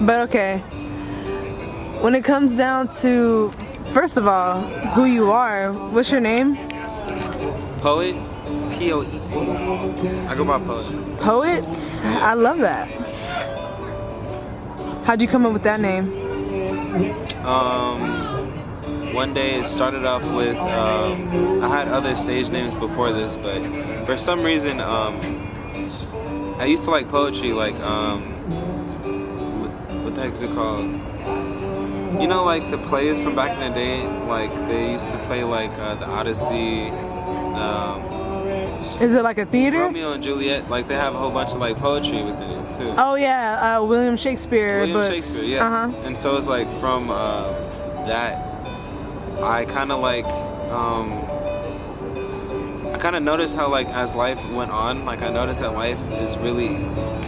But okay, when it comes down to, first of all, who you are, what's your name? Poet, P-O-E-T. I go by Poet. Poet? I love that. How'd you come up with that name? One day it started off with, I had other stage names before this, but for some reason, I used to like poetry, like, what the heck is it called? You know, like the plays from back in the day, like they used to play like the Odyssey, Is it like a theater? Romeo and Juliet, like they have a whole bunch of like poetry within it too. Oh yeah, William Shakespeare books. Shakespeare, yeah. And so it's like from that, I kind of like, I kind of noticed how like as life went on, like I noticed that life is really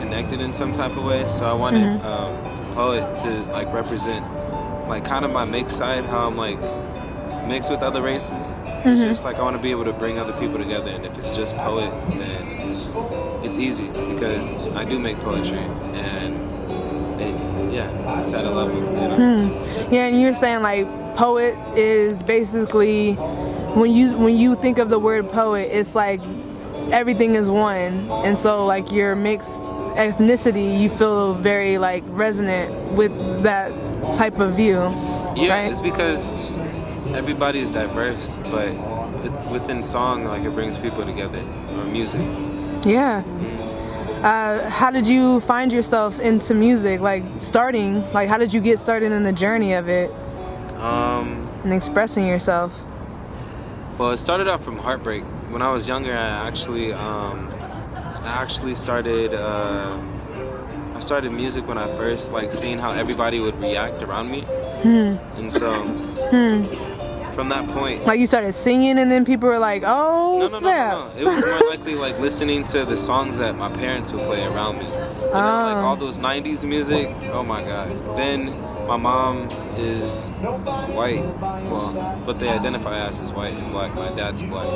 connected in some type of way. So I wanted poet to like represent like kind of my mixed side, how I'm like mixed with other races. It's just like I want to be able to bring other people together, and if it's just poet, then it's easy because I do make poetry, and it's at a level, you know. Yeah, and you're saying like poet is basically when you think of the word poet, it's like everything is one, and so like your mixed ethnicity, you feel very like resonant with that type of view. Yeah, right? It's because everybody is diverse, but within song, like it brings people together, or music. Yeah. How did you find yourself into music? Like how did you get started in the journey of it? And expressing yourself. Well, it started off from heartbreak. When I was younger, I actually started. I started music when I first like seeing how everybody would react around me, and so from that point, like you started singing, and then people were like, "Oh, snap!" No. It was more likely like listening to the songs that my parents would play around me. You know, like all those '90s music. Oh my God! Then my mom is white, well, but they identify as white and black. My dad's black.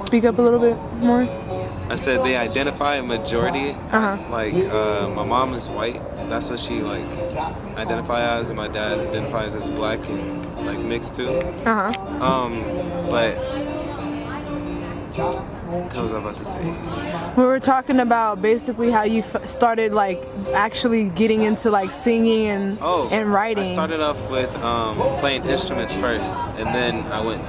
Speak up a little bit more. I said they identify a majority. Like my mom is white. That's what she like identify as, and my dad identifies as black and like mixed too. But what was I about to say? We were talking about basically how you started like actually getting into like singing and writing. I started off with playing instruments first, and then I went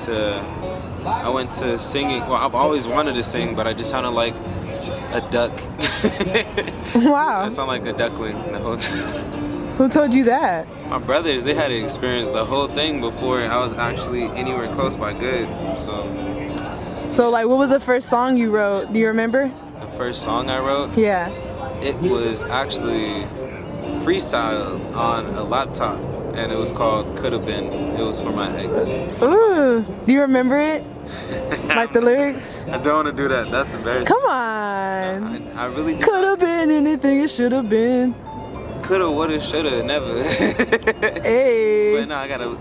to singing. Well, I've always wanted to sing, but I just sounded like a duck. Wow. I sound like a duckling the whole time. Who told you that? My brothers, they had to experience the whole thing before I was actually anywhere close by good. So like, what was the first song you wrote? Do you remember? The first song I wrote? Yeah. It was actually freestyle on a laptop, and it was called Coulda Been. It was for my ex. Ooh, do you remember it? Like the lyrics? I don't want to do that. That's embarrassing. Come on. I really do. Could have been anything it should have been. Coulda, woulda, shoulda, never. Hey. But no, I gotta.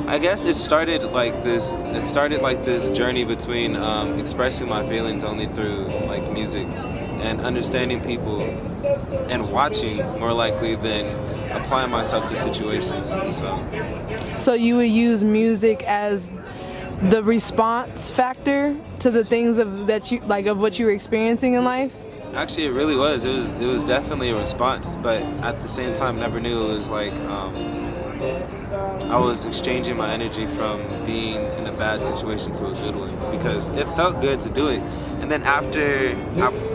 I guess it started like this. It started like this journey between expressing my feelings only through like music, and understanding people, and watching more likely than applying myself to situations. So you would use music as the response factor to the things of what you were experiencing in life? Actually, it really was. It was definitely a response, but at the same time, never knew it was like I was exchanging my energy from being in a bad situation to a good one, because it felt good to do it. And then after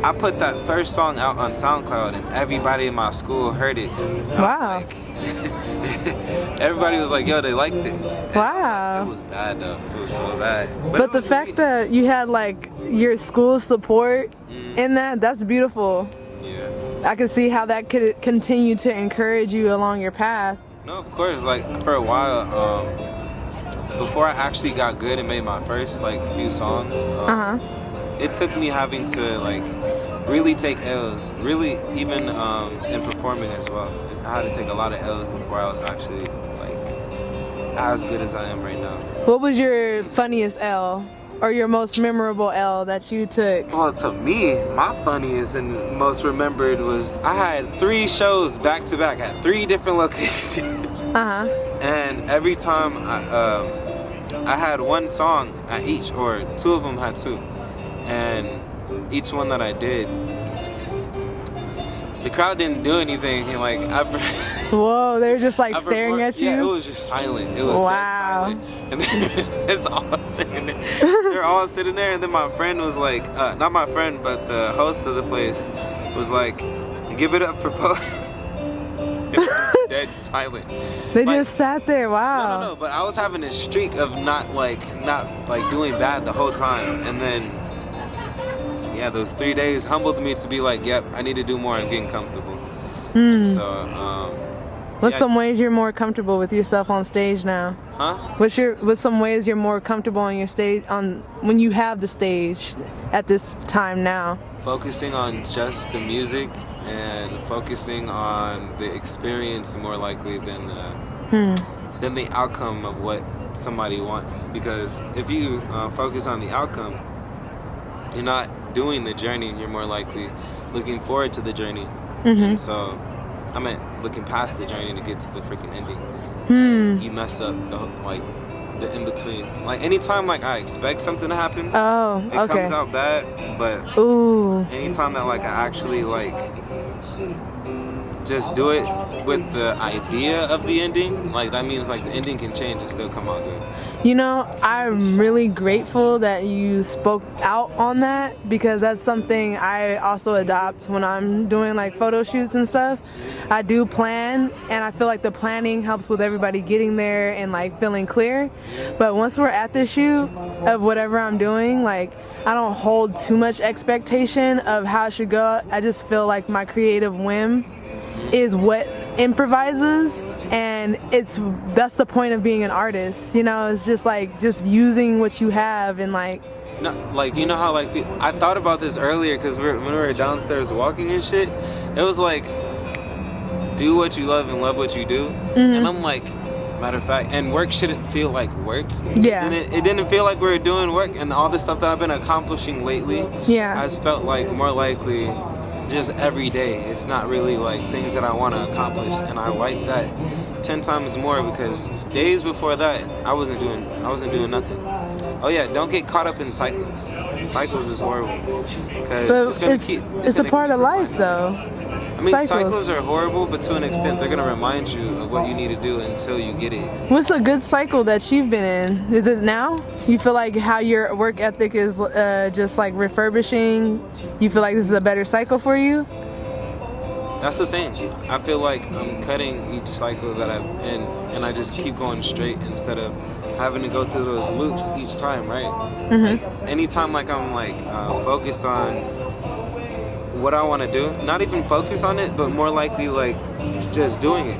I put that first song out on SoundCloud, and everybody in my school heard it. Wow. Like, everybody was like, "Yo, they liked it." Wow. It was bad though. It was so bad. But the fact that you had like your school support in that's beautiful. Yeah. I could see how that could continue to encourage you along your path. No, of course. Like for a while, before I actually got good and made my first like few songs, it took me having to like really take L's, really even in performing as well. I had to take a lot of L's before I was actually like as good as I am right now. What was your funniest L? or your most memorable L that you took? Well, to me, my funniest and most remembered was I had 3 shows back to back at 3 different locations. And every time I had 1 song at each, or 2 of them had 2. And each one that I did, the crowd didn't do anything. And like, whoa, they were just like staring at you? Yeah, it was just silent. It was dead silent. And then it's all sitting there. They're all sitting there, and then my friend was like, not my friend, but the host of the place was like, give it up for Poe. Dead silent. They just sat there. Wow. No. But I was having this streak of not doing bad the whole time, and then yeah, those 3 days humbled me to be like, yep, I need to do more. I'm getting comfortable. So, what's some ways you're more comfortable with yourself on stage now? Huh? What's some ways you're more comfortable on your stage when you have the stage at this time now? Focusing on just the music and focusing on the experience more likely than the outcome of what somebody wants. Because if you focus on the outcome, you're not doing the journey. You're more likely looking forward to the journey. And so I meant looking past the journey to get to the freaking ending. You mess up the in between. Like anytime like I expect something to happen, it comes out bad. But anytime that like I actually like just do it with the idea of the ending, like that means like the ending can change and still come out good. You know, I'm really grateful that you spoke out on that, because that's something I also adopt when I'm doing like photo shoots and stuff. I do plan, and I feel like the planning helps with everybody getting there and like feeling clear. But once we're at the shoot of whatever I'm doing, like I don't hold too much expectation of how it should go. I just feel like my creative whim is what improvises, and that's the point of being an artist, you know. It's just like just using what you have and like no, like you know how like I thought about this earlier because when we were downstairs walking and shit, it was like do what you love and love what you do. And I'm like, matter of fact, and work shouldn't feel like work. It didn't feel like we were doing work, and all the stuff that I've been accomplishing lately has felt like more likely just every day. It's not really like things that I want to accomplish, and I like that 10 times more because days before that I wasn't doing nothing. Oh yeah, don't get caught up in cycles. Cycles is horrible because it's a part of life though. I mean, cycles are horrible, but to an extent, they're gonna remind you of what you need to do until you get it. What's a good cycle that you've been in? Is it now? You feel like how your work ethic is just like refurbishing? You feel like this is a better cycle for you? That's the thing. I feel like I'm cutting each cycle that I'm in, and I just keep going straight instead of having to go through those loops each time, right? Like, anytime like I'm like focused on what I want to do, not even focus on it, but more likely like just doing it.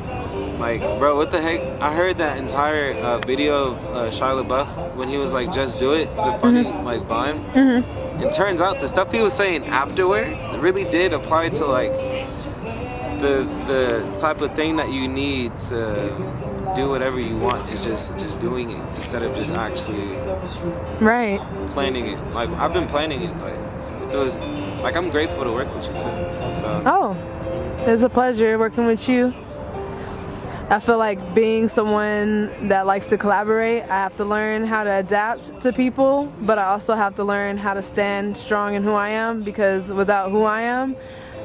Like, bro, what the heck? I heard that entire video of Shia LaBeouf when he was like, just do it, the funny like Vine. It turns out the stuff he was saying afterwards really did apply to like the type of thing that you need to do whatever you want is just doing it instead of just actually planning it. Like I've been planning it, but it feels like I'm grateful to work with you too. So. Oh, it's a pleasure working with you. I feel like being someone that likes to collaborate, I have to learn how to adapt to people, but I also have to learn how to stand strong in who I am, because without who I am,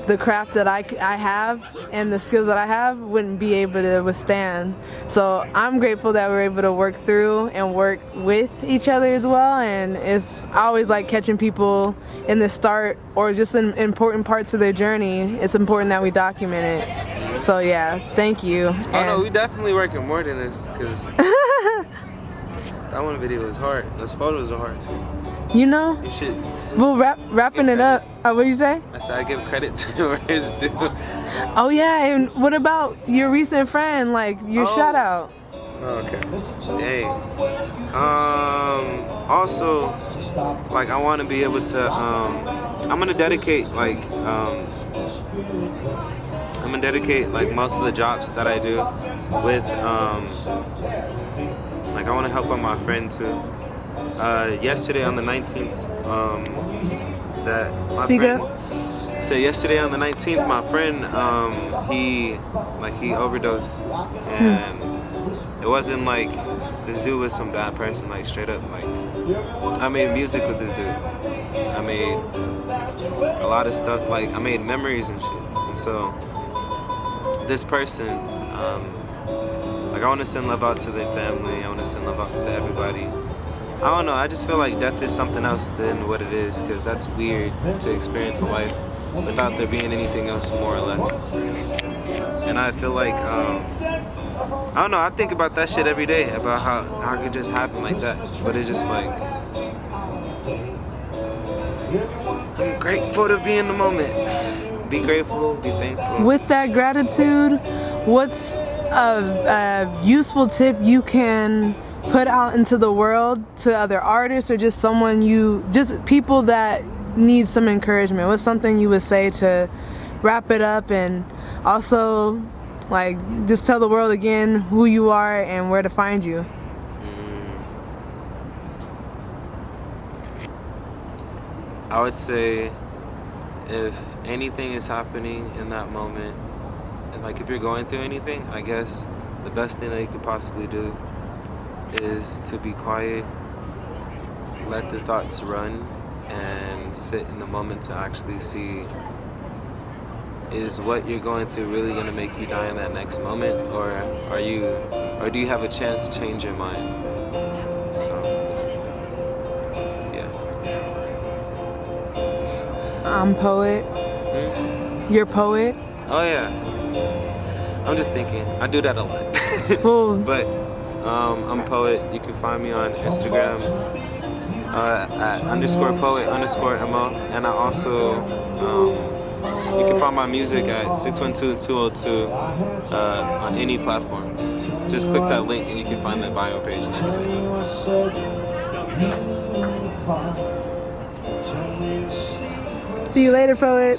the craft that I have and the skills that I have wouldn't be able to withstand. So I'm grateful that we're able to work through and work with each other as well. And I always like catching people in the start or just in important parts of their journey. It's important that we document it. So yeah, thank you. Oh no, we definitely working more than this, because that one video was hard. Those photos are hard too. You know? You should. Well, wrapping it up. What did you say? I said I give credit to where it's due. Oh yeah, and what about your recent friend? Like your shout out. Oh, okay. Dang. Also, like I want to be able to. I'm gonna dedicate like most of the drops that I do with like I want to help out my friend too. Yesterday on the 19th, that my Speak friend. up. So yesterday on the 19th, my friend, he overdosed, and it wasn't like this dude was some bad person, like straight up. Like I made music with this dude. I made a lot of stuff. Like I made memories and shit. And so this person, like I want to send love out to their family. I want to send love out to everybody. I don't know. I just feel like death is something else than what it is, because that's weird to experience a life without there being anything else, more or less. And I feel like, I don't know, I think about that shit every day, about how it could just happen like that. But it's just like, I'm grateful to be in the moment. Be grateful, be thankful. With that gratitude, what's a useful tip you can put out into the world to other artists, or just just people that need some encouragement? What's something you would say to wrap it up, and also like just tell the world again who you are and where to find you? I would say if anything is happening in that moment, and like if you're going through anything, I guess the best thing that you could possibly do is to be quiet, let the thoughts run, and sit in the moment to actually see, is what you're going through really going to make you die in that next moment, or do you have a chance to change your mind? So yeah. I'm poet. You're poet. Oh yeah. I'm just thinking. I do that a lot. Well, But I'm poet. You can find me on Instagram at _poet_mo, and I also you can find my music at 612-202 on any platform. Just click that link and you can find the bio page and everything. see you later, poet.